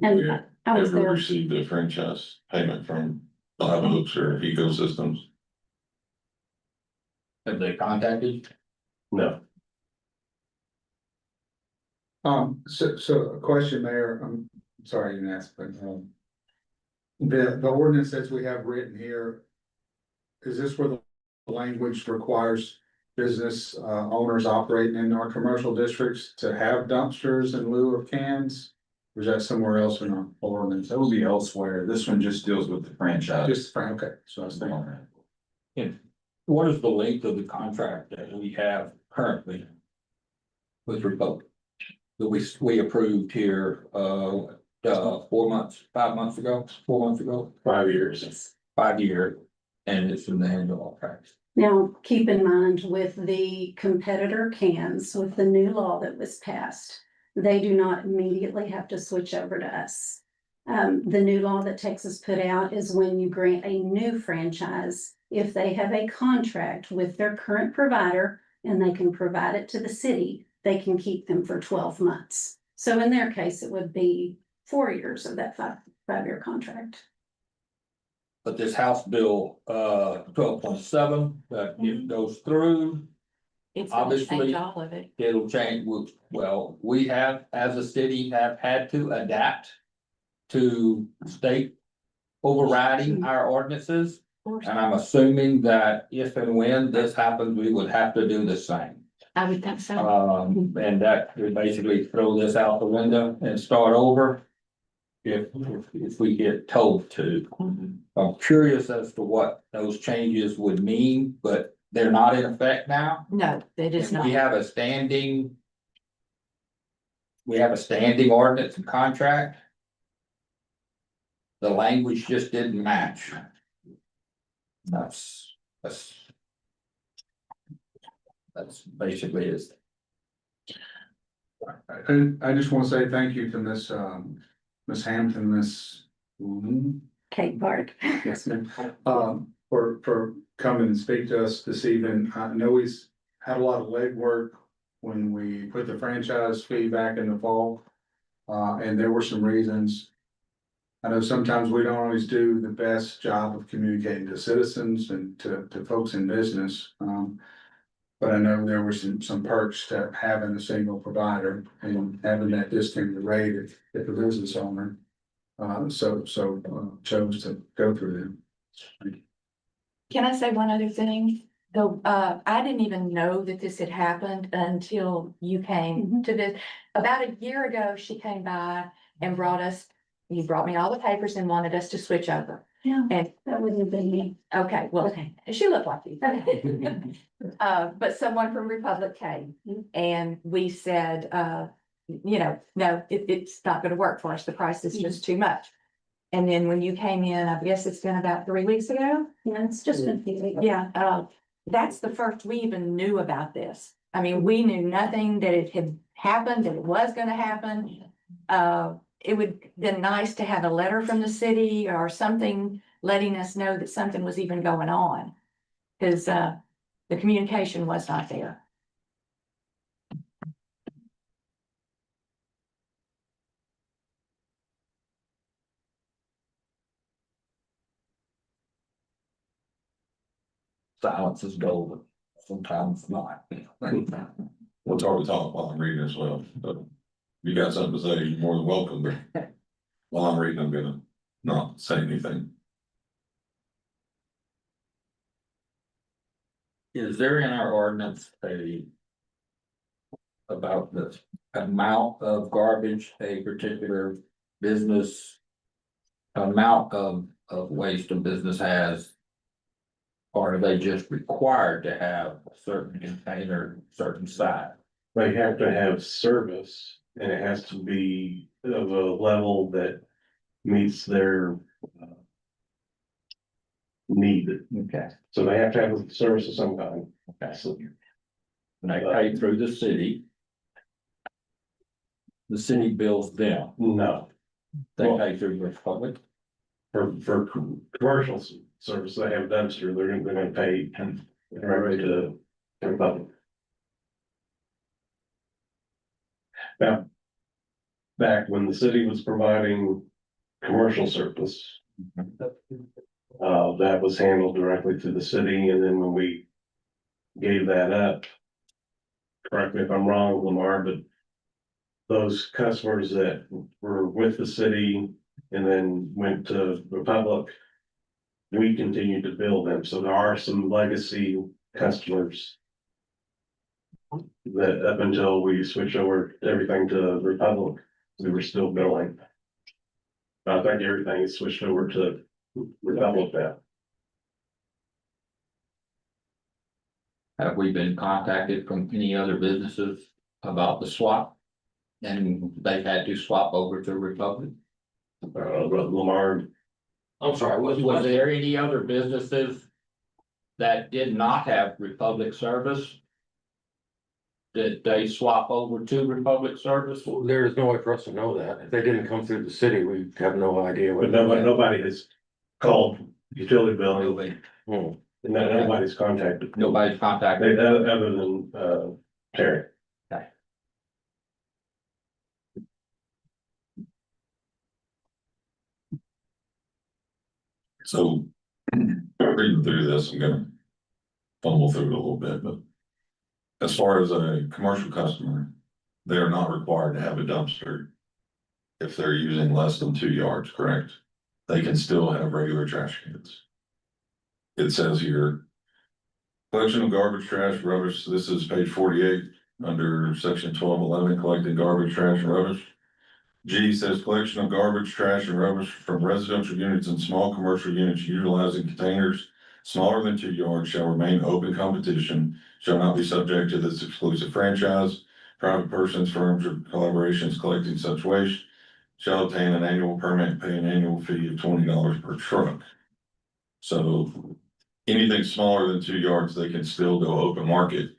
M: And I was
C: Ever
M: there.
C: received a franchise payment from Live Oaks or Ecosystems?
I: Have they contacted?
F: No,
E: So a question, Mayor, I'm sorry you didn't ask, but, the ordinances we have written here, is this where the language requires business, owners operating in our commercial districts to have dumpsters in lieu of cans? Or is that somewhere else in our ordinance?
J: That would be elsewhere. This one just deals with the franchise.
E: Just, okay, so I was thinking.
I: And what is the length of the contract that we have currently with Republic? That we approved here, 4 months, 5 months ago, 4 months ago,
F: 5 years.
I: 5 year, and it's in the annual contract.
M: Now, keep in mind with the competitor cans, with the new law that was passed, they do not immediately have to switch over to us. The new law that Texas put out is when you grant a new franchise, if they have a contract with their current provider and they can provide it to the city, they can keep them for 12 months. So in their case, it would be 4 years of that five-year contract.
I: But this House Bill, 12.7, that if it goes through,
L: It's gonna
I: Obviously-
L: change all of it.
I: it'll change, well, we have, as a city, have had to adapt to state overriding our ordinances. And I'm assuming that if and when this happens, we would have to do the same.
L: I would think so.
I: And that would basically throw this out the window and start over. If we get told to. I'm curious as to what those changes would mean, but they're not in effect now.
L: No, it is
I: And
L: not.
I: we have a standing. We have a standing ordinance and contract. The language just didn't match. That's basically it.
E: And I just want to say thank you to Miss Ms. Hampton, Ms.
L: Kate Park.
E: Yes, ma'am. For coming and speak to us this evening. I know he's had a lot of legwork when we put the franchise fee back in the fall. And there were some reasons. I know sometimes we don't always do the best job of communicating to citizens and to folks in business. But I know there were some perks to having a single provider and having that discounted rate if the business owner. Chose to go through them.
L: Can I say one other thing? Though, I didn't even know that this had happened until you came to this. About a year ago, she came by and you brought me all the papers and wanted us to switch over.
M: Yeah,
L: And,
M: that wouldn't have been me.
L: okay, well, she looked like you. But someone from Republic came and we said, no, it's not gonna work for us. The price is just too much. And then when you came in, I guess it's been about 3 weeks ago.
M: Yeah, it's just been a few weeks.
L: Yeah, that's the first we even knew about this. I mean, we knew nothing that it had happened, that it was gonna happen. It would been nice to have a letter from the city or something letting us know that something was even going on. Cause, the communication was not there.
I: Silence is golden, sometimes not.
C: We'll talk while I'm reading as well, but if you got something to say, you're more than welcome, but while I'm reading, I'm gonna not say anything.
I: Is there in our ordinance about the amount of garbage a particular business amount of waste a business has? Or are they just required to have a certain container, certain size?
F: They have to have service and it has to be of a level that meets their need.
I: Okay.
F: So they have to have a service of some kind.
I: Okay. And they pay through the city. The city bills them,
F: No,
I: they pay through the public.
F: for commercial service, they have a dumpster, they're gonna pay directly to the public. Now, back when the city was providing commercial service, that was handled directly to the city, and then when we gave that up, correct me if I'm wrong, Lamar, but those customers that were with the city and then went to Republic, we continued to bill them, so there are some legacy customers that up until we switched over everything to Republic, we were still billing. I think everything is switched over to Republic now.
I: Have we been contacted from any other businesses about the swap? And they've had to swap over to Republic?
F: Lamar,
I: I'm sorry, was there any other businesses that did not have Republic service? Did they swap over to Republic service?
G: There's no way for us to know that. If they didn't come through the city, we have no idea.
F: but nobody has called utility billing,
G: Hmm.
F: and nobody's contacted.
I: Nobody's contacted.
F: Other than, Terry.
C: So reading through this, I'm gonna fumble through it a little bit, but as far as a commercial customer, they are not required to have a dumpster if they're using less than 2 yards, correct? They can still have regular trash cans. It says here, collection of garbage, trash, rubbish. This is page 48 under section 1211, collecting garbage, trash, and rubbish. G says collection of garbage, trash, and rubbish from residential units and small commercial units utilizing containers smaller than 2 yards shall remain open competition, shall not be subject to this exclusive franchise. Private persons, firms, or collaborations collecting such waste shall obtain an annual permit and pay an annual fee of $20 per truck. So anything smaller than 2 yards, they can still go open market,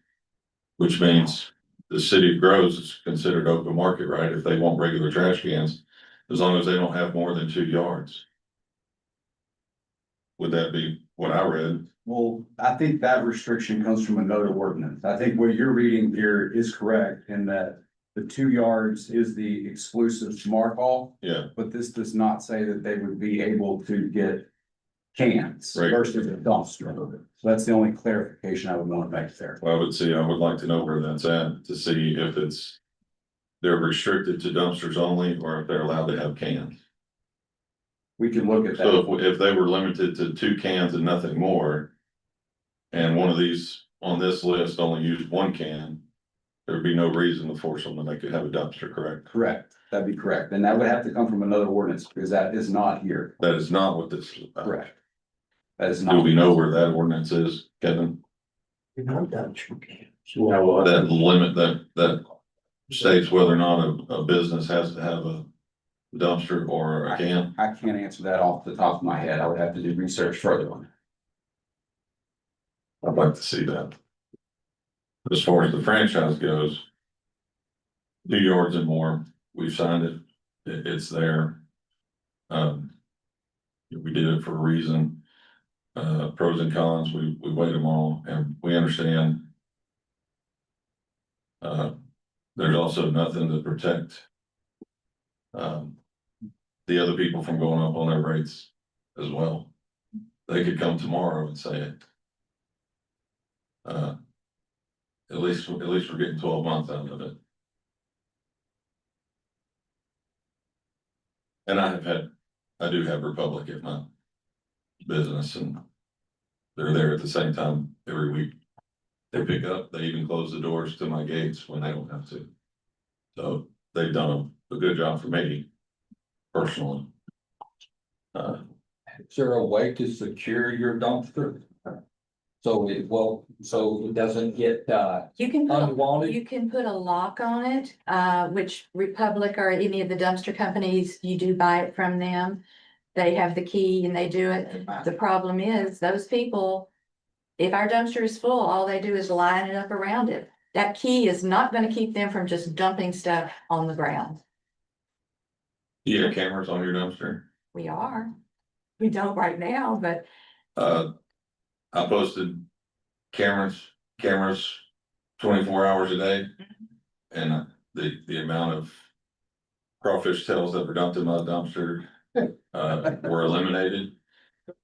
C: which means the city of Groves is considered open market, right? If they want regular trash cans, as long as they don't have more than 2 yards. Would that be what I read?
N: Well, I think that restriction comes from another ordinance. I think what you're reading here is correct in that the 2 yards is the exclusive mark off,
C: Yeah,
N: but this does not say that they would be able to get cans
C: Right.
N: versus a dumpster. So that's the only clarification I would want to make there.
C: well, I would like to know where that's at to see if they're restricted to dumpsters only, or if they're allowed to have cans.
N: We can look at
C: So
N: that.
C: if they were limited to 2 cans and nothing more. And one of these on this list only used 1 can, there'd be no reason to force them that they could have a dumpster, correct?
N: Correct. That'd be correct. And that would have to come from another ordinance because that is not here.
C: That is not what this is about.
N: Correct. That is
C: Do
N: not.
C: we know where that ordinance is, Kevin?
F: Now,
C: That limit that states whether or not a business has to have a dumpster or a can?
N: I can't answer that off the top of my head. I would have to do research further on it.
C: I'd like to see that. As far as the franchise goes, 2 yards and more, we've signed it, it's there. We did it for a reason. Pros and cons, we weighed them all, and we understand. There's also nothing to protect the other people from going up on their rates as well. They could come tomorrow and say it. At least we're getting 12 months out of it. And I do have Republic at my business, and they're there at the same time every week. They pick up, they even close the doors to my gates when they don't have to. So they've done a good job for me personally.
I: Is there a way to secure your dumpster? So it doesn't get,
L: You can put,
I: unwanted?
L: you can put a lock on it, which Republic or any of the dumpster companies, you do buy it from them. They have the key and they do it. The problem is those people, if our dumpster is full, all they do is line it up around it. That key is not gonna keep them from just dumping stuff on the ground.
C: You have cameras on your dumpster?
L: We are. We don't right now, but
C: I posted cameras 24 hours a day. And the amount of crawfish tails that were dumped in my dumpster were eliminated.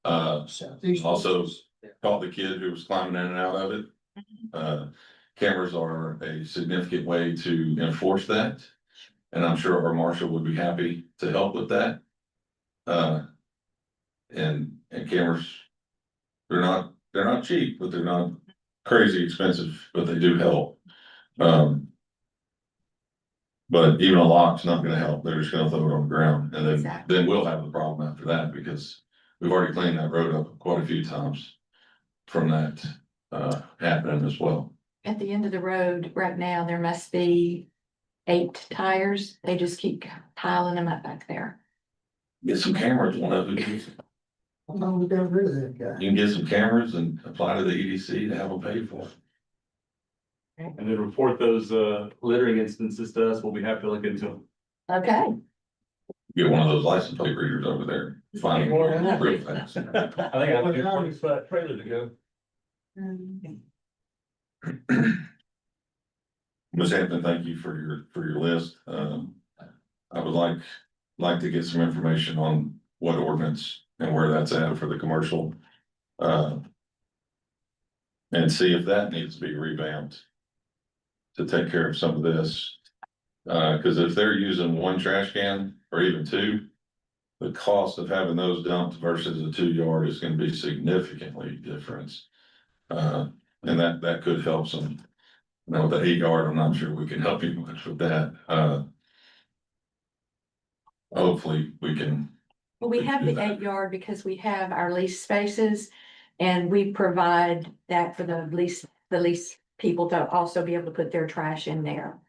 C: Also caught the kid who was climbing in and out of it. Cameras are a significant way to enforce that. And I'm sure our marshal would be happy to help with that. And cameras, they're not cheap, but they're not crazy expensive, but they do help. But even a lock's not gonna help. They're just gonna throw it on the ground, and
L: Exactly.
C: then we'll have the problem after that, because we've already cleaned that road up quite a few times from that happening as well.
L: at the end of the road right now, there must be 8 tires. They just keep piling them up back there.
C: Get some cameras, one of it.
B: How long we got rid of that guy?
C: You can get some cameras and apply to the EDC to have them paid for.
J: And then report those littering instances to us. We'll be happy to look into them.
L: Okay.
C: Get one of those license plate readers over there, find them real fast.
J: I think I have a 20-foot trailer to go.
C: Ms. Hampton, thank you for your list. I would like to get some information on what ordinance and where that's at for the commercial. And see if that needs to be revamped to take care of some of this. Cause if they're using 1 trash can or even 2, the cost of having those dumped versus a 2 yard is gonna be significantly different. And that could help some. Now with the 8 yard, I'm not sure we can help you much with that. Hopefully we can.
L: Well, we have the 8 yard because we have our lease spaces and we provide that for the lease people to also be able to put their trash in there.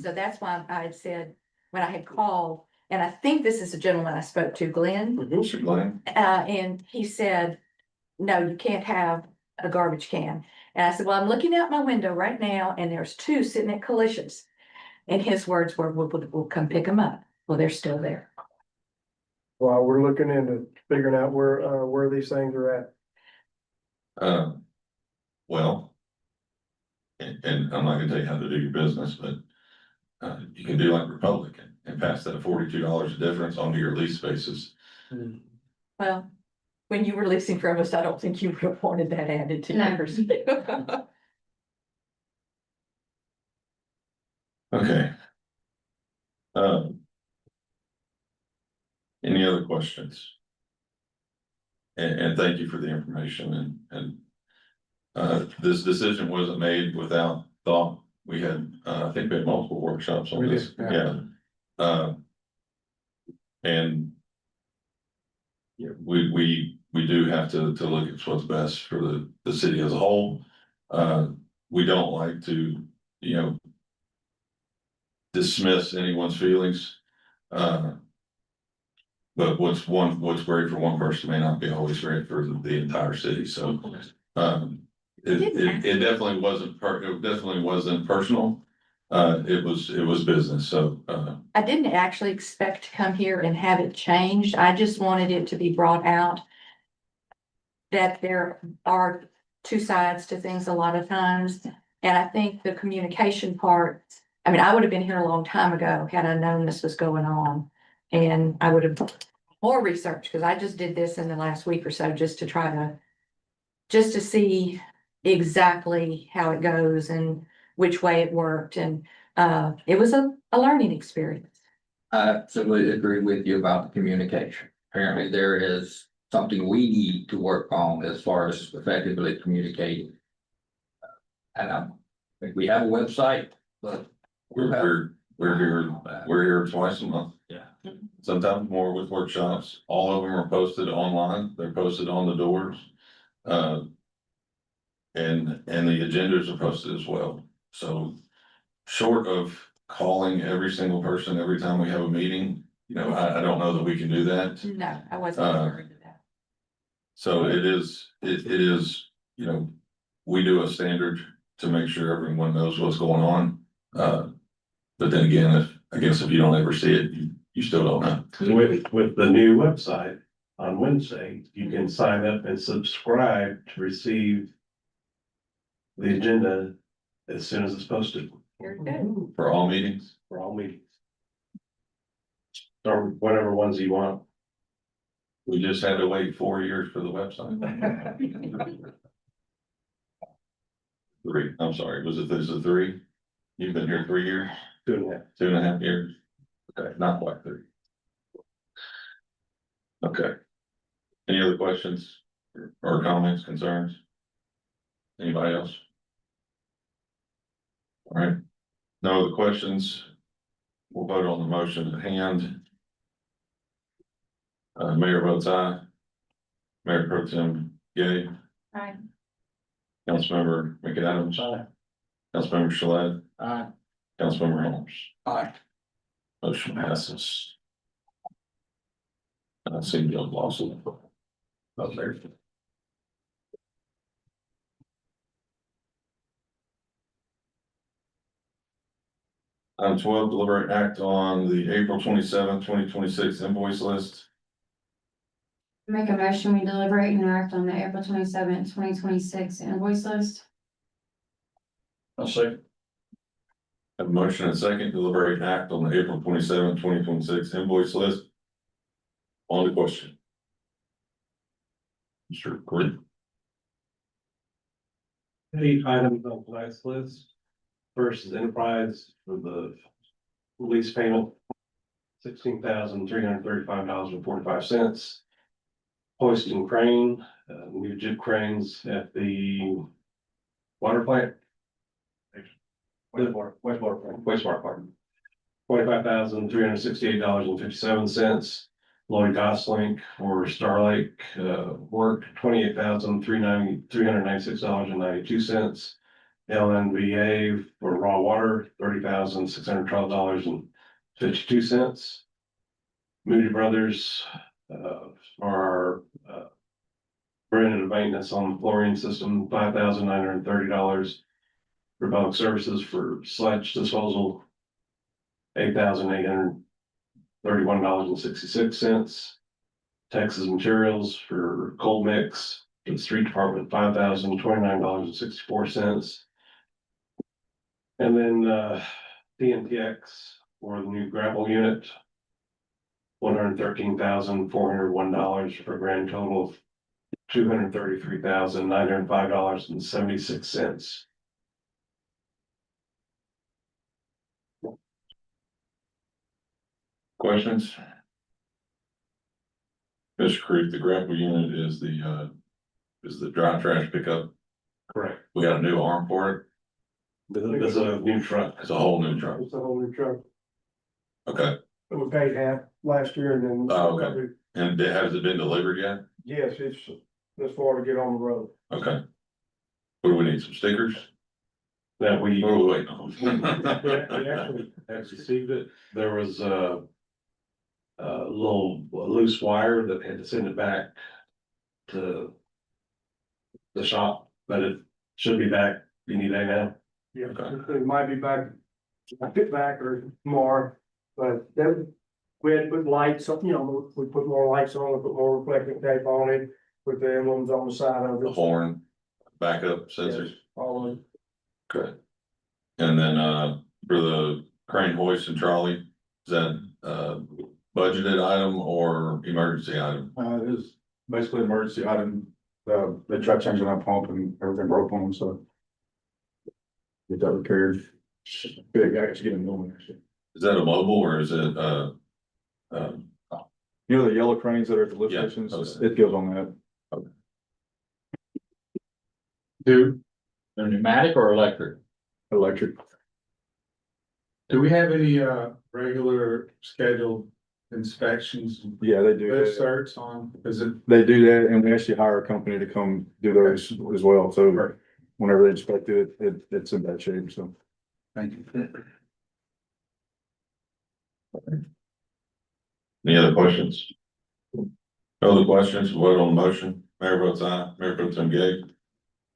L: So that's why I had said, when I had called, and I think this is the gentleman I spoke to, Glenn.
C: Mr. Glenn.
L: And he said, no, you can't have a garbage can. And I said, well, I'm looking out my window right now and there's 2 sitting at Collisions. And his words were, we'll come pick them up. Well, they're still there.
G: while we're looking into figuring out where these things are at.
C: Well. And I'm not gonna tell you how to do your business, but. You can do like Republican and pass that $42 a difference onto your lease spaces.
L: Well, when you were leasing from us, I don't think you would have wanted that added to
H: No.
L: yours.
C: Okay. Any other questions? And thank you for the information and this decision wasn't made without thought. We had, I think we had multiple workshops on
E: We
C: this,
E: did, yeah.
C: yeah. And yeah, we do have to look at what's best for the city as a whole. We don't like to, you know, dismiss anyone's feelings. But what's great for one person may not be always great for the entire city, so. It definitely wasn't it definitely wasn't personal. It was business, so,
L: I didn't actually expect to come here and have it changed. I just wanted it to be brought out that there are two sides to things a lot of times. And I think the communication part, I mean, I would have been here a long time ago had I known this was going on. And I would have more research, because I just did this in the last week or so just to see exactly how it goes and which way it worked. And it was a learning experience.
I: I absolutely agree with you about the communication. Apparently there is something we need to work on as far as effectively communicating. And we have a website, but
C: we're here twice a month.
I: Yeah.
C: Sometimes more with workshops. All of them are posted online. They're posted on the doors. And the agendas are posted as well. So short of calling every single person every time we have a meeting, you know, I don't know that we can do that.
L: No, I wasn't referring to that.
C: So it is, you know, we do a standard to make sure everyone knows what's going on. But then again, if you don't ever see it, you still don't know.
F: With the new website on Wednesday, you can sign up and subscribe to receive the agenda as soon as it's posted
L: Very good.
C: For all meetings.
F: for all meetings. Or whatever ones you want.
C: We just had to wait 4 years for the website. 3, I'm sorry, this is 3? You've been here 3 years?
F: 2.5.
C: 2.5 years? Okay, not quite 3. Okay. Any other questions or comments, concerns? Anybody else? All right, no other questions. We'll vote on the motion at hand. Mayor votes aye. Mayor Pro Tem Gay.
H: Aye.
C: Councilmember McAdams.
F: Aye.
C: Councilmember Shalet.
N: Aye.
C: Councilmember Holmes.
N: Aye.
C: Motion passes. I see you lost it. Up there. Item 12, deliberate act on the April 27th, 2026 invoice list.
H: Make a motion, we deliberate and act on the April 27th, 2026 invoice list.
K: I'll say,
C: Have a motion and second, deliberate and act on the April 27th, 2026 invoice list. On the question. Mr. Gordon.
F: 8 items on tonight's list. First is Enterprise for the lease payment, $16,335.45. Hoist and crane, new jib cranes at the water plant. Wastewater plant. $25,368.57. Lloyd Goslink for Starlake, work, $28,396.92. LNVA for raw water, $30,612.52. Moody Brothers, are, preventive maintenance on the flooring system, $5,930. Republic Services for sludge disposal, $8,831.66. Texas Materials for cold mix, for the street department, $5,029.64. And then, DNTX for the new gravel unit, $113,401 for a grand total of $233,905.76.
C: Questions? Fish Creek, the gravel unit is the dry trash pickup.
F: Correct.
C: We got a new arm for it.
F: This is a new truck.
C: It's a whole new truck.
G: It's a whole new truck.
C: Okay.
G: We paid half last year and then.
C: Oh, okay. And has it been delivered yet?
G: Yes, it's this far to get on the road.
C: Okay. What do we need? Some stickers?
F: That we.
C: What are we waiting on?
G: We actually,
F: Have received it. There was a little loose wire that had to send it back to the shop, but it should be back any day now.
G: yeah,
C: Okay.
G: it might be back, a bit back or more, but then we had to put lights on, we put more lights on, we put more reflective tape on it, put the emblems on the side of
C: The
G: it.
C: horn, backup sensors.
G: All of it.
C: Okay. And then, for the crane hoist and trolley, is that, budgeted item or emergency item?
E: It is basically an emergency item. They tried changing that pump and everything broke on them, so. Get that repaired. Big, I actually get a new one actually.
C: Is that a mobile or is it,
E: You know the yellow cranes that are at the lift
C: Yeah,
E: stations,
C: okay.
E: it goes on that.
I: Do, they're pneumatic or electric?
E: Electric.
N: Do we have any, regular scheduled inspections?
E: Yeah, they do.
N: Those certs on, is it?
E: They do that, and we actually hire a company to come do those as well, so whenever they inspect it, it's in bad shape, so.
N: Thank you.
C: any other questions? No other questions? Vote on the motion. Mayor votes aye. Mayor Pro Tem Gay.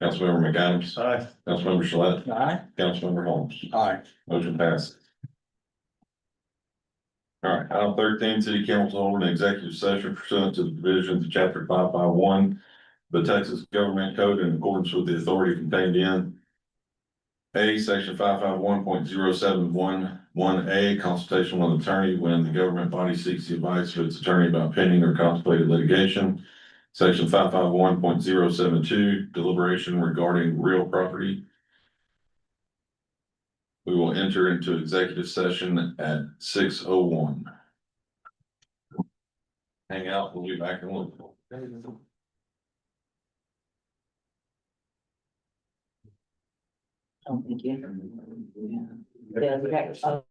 C: Councilmember McAdams.
N: Aye.
C: Councilmember Shalit.
I: Aye.
C: Councilmember Holmes.
N: Aye.
C: Motion passes. All right, item 13, city council holding an executive session pursuant to the provisions of chapter 551, the Texas Government Code in accordance with the authority contained in section 551.0711A, consultation with an attorney when the government body seeks the advice of its attorney about pending or contemplated litigation. Section 551.072, deliberation regarding real property. We will enter into executive session at 6:01. Hang out, we'll be back in a little.
L: Thank you. Yeah, we got.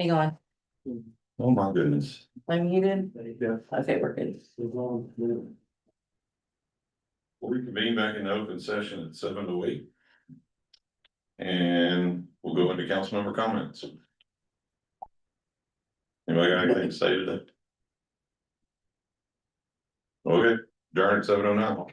L: Hang on,
C: Oh, my goodness.
L: I'm muted.
G: Yeah.
L: Okay, we're good.
C: We'll reconvene back in the open session at 7:08. And we'll go into council member comments. Anybody got anything to say today? Okay, adjourn at 7:09.